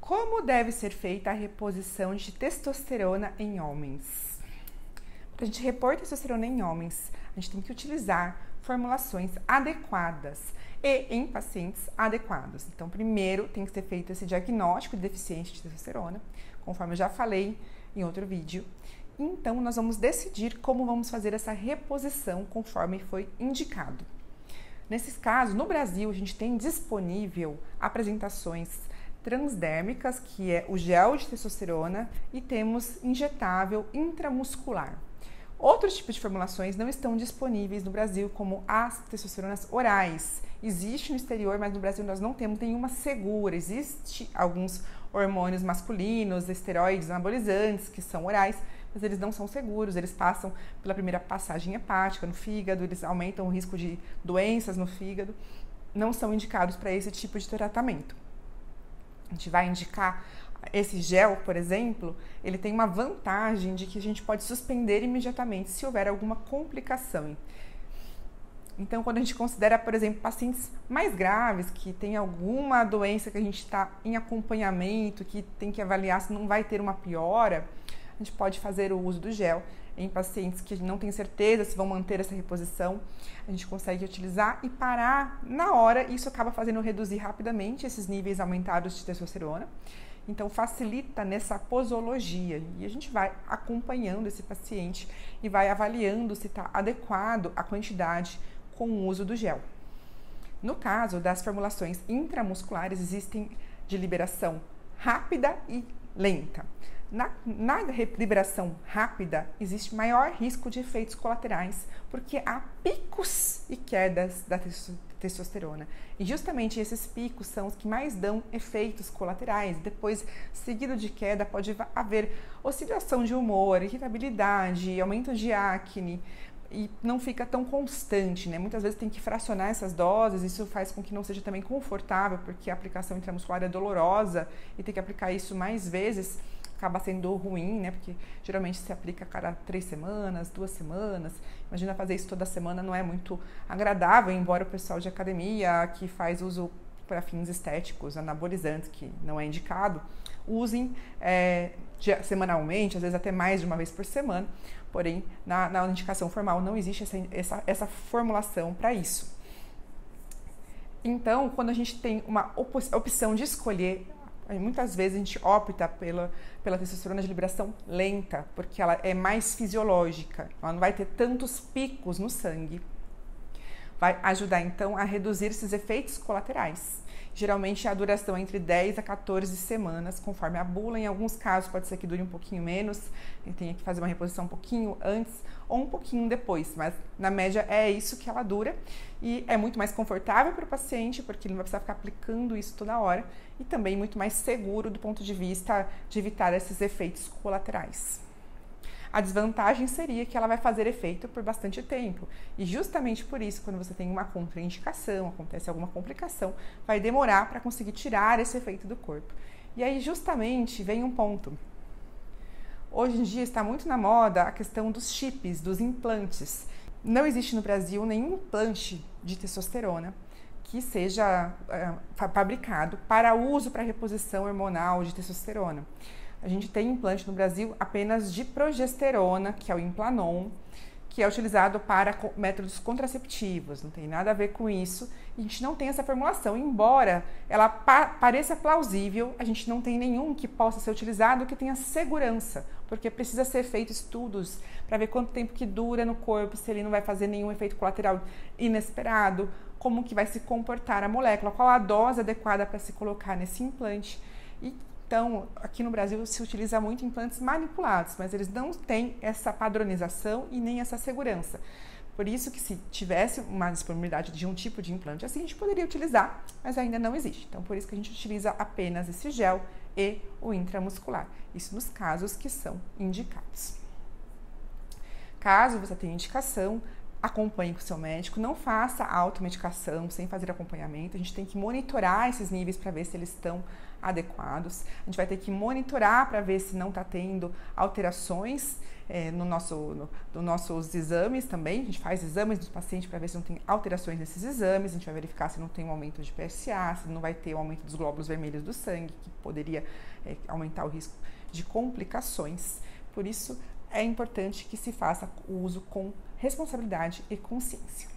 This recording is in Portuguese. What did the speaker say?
Como deve ser feita a reposição de testosterona em homens? Para a gente repor testosterona em homens, a gente tem que utilizar formulações adequadas e em pacientes adequados. Então, primeiro tem que ser feito esse diagnóstico de deficiência de testosterona, conforme eu já falei em outro vídeo. Então, nós vamos decidir como vamos fazer essa reposição conforme foi indicado. Nesses casos, no Brasil, a gente tem disponível apresentações transdérmicas, que é o gel de testosterona, e temos injetável intramuscular. Outros tipos de formulações não estão disponíveis no Brasil, como as testosteronas orais. Existe no exterior, mas no Brasil nós não temos nenhuma segura. Existem alguns hormônios masculinos, esteroides anabolizantes, que são orais, mas eles não são seguros. Eles passam pela primeira passagem hepática no fígado, eles aumentam o risco de doenças no fígado. Não são indicados para esse tipo de tratamento. A gente vai indicar esse gel, por exemplo, ele tem uma vantagem de que a gente pode suspender imediatamente se houver alguma complicação. Então, quando a gente considera, por exemplo, pacientes mais graves, que tem alguma doença que a gente está em acompanhamento, que tem que avaliar se não vai ter uma piora, a gente pode fazer o uso do gel. Em pacientes que não tem certeza se vão manter essa reposição, a gente consegue utilizar e parar na hora. Isso acaba fazendo reduzir rapidamente esses níveis aumentados de testosterona. Então, facilita nessa posologia. E a gente vai acompanhando esse paciente e vai avaliando se está adequado a quantidade com o uso do gel. No caso das formulações intramusculares, existem de liberação rápida e lenta. Na liberação rápida, existe maior risco de efeitos colaterais, porque há picos e quedas da testosterona. E justamente esses picos são os que mais dão efeitos colaterais. Depois, seguido de queda, pode haver oscilação de humor, irritabilidade, aumento de acne, e não fica tão constante, né? Muitas vezes tem que fracionar essas doses, isso faz com que não seja também confortável, porque a aplicação intramuscular é dolorosa e tem que aplicar isso mais vezes acaba sendo ruim, né? Porque geralmente se aplica a cada 3 semanas, 2 semanas. Imagina fazer isso toda semana, não é muito agradável, embora o pessoal de academia que faz uso para fins estéticos, anabolizantes, que não é indicado, usem semanalmente, às vezes até mais de uma vez por semana. Porém, na indicação formal não existe essa formulação para isso. Então, quando a gente tem uma opção de escolher, muitas vezes a gente opta pela testosterona de liberação lenta, porque ela é mais fisiológica, ela não vai ter tantos picos no sangue. Vai ajudar, então, a reduzir esses efeitos colaterais. Geralmente, a duração é entre 10 a 14 semanas, conforme a bula. Em alguns casos, pode ser que dure um pouquinho menos, e tenha que fazer uma reposição um pouquinho antes ou um pouquinho depois, mas na média é isso que ela dura. E é muito mais confortável para o paciente, porque ele não vai precisar ficar aplicando isso toda hora, e também muito mais seguro do ponto de vista de evitar esses efeitos colaterais. A desvantagem seria que ela vai fazer efeito por bastante tempo. E justamente por isso, quando você tem uma contraindicação, acontece alguma complicação, vai demorar para conseguir tirar esse efeito do corpo. E aí justamente vem um ponto. Hoje em dia está muito na moda a questão dos chips, dos implantes. Não existe no Brasil nenhum implante de testosterona que seja fabricado para uso para reposição hormonal de testosterona. A gente tem implante no Brasil apenas de progesterona, que é o Implanon, que é utilizado para métodos contraceptivos, não tem nada a ver com isso. A gente não tem essa formulação, embora ela pareça plausível, a gente não tem nenhum que possa ser utilizado que tenha segurança, porque precisa ser feito estudos para ver quanto tempo que dura no corpo, se ele não vai fazer nenhum efeito colateral inesperado, como que vai se comportar a molécula, qual a dose adequada para se colocar nesse implante. Então, aqui no Brasil se utiliza muito implantes manipulados, mas eles não têm essa padronização e nem essa segurança. Por isso que se tivesse uma disponibilidade de um tipo de implante assim, a gente poderia utilizar, mas ainda não existe. Então, por isso que a gente utiliza apenas esse gel e o intramuscular. Isso nos casos que são indicados. Caso você tenha indicação, acompanhe com o seu médico, não faça automedicação sem fazer acompanhamento. A gente tem que monitorar esses níveis para ver se eles estão adequados. A gente vai ter que monitorar para ver se não está tendo alterações nos nossos exames também. A gente faz exames dos pacientes para ver se não tem alterações nesses exames. A gente vai verificar se não tem um aumento de PSA, se não vai ter um aumento dos glóbulos vermelhos do sangue, que poderia aumentar o risco de complicações. Por isso, é importante que se faça o uso com responsabilidade e consciência.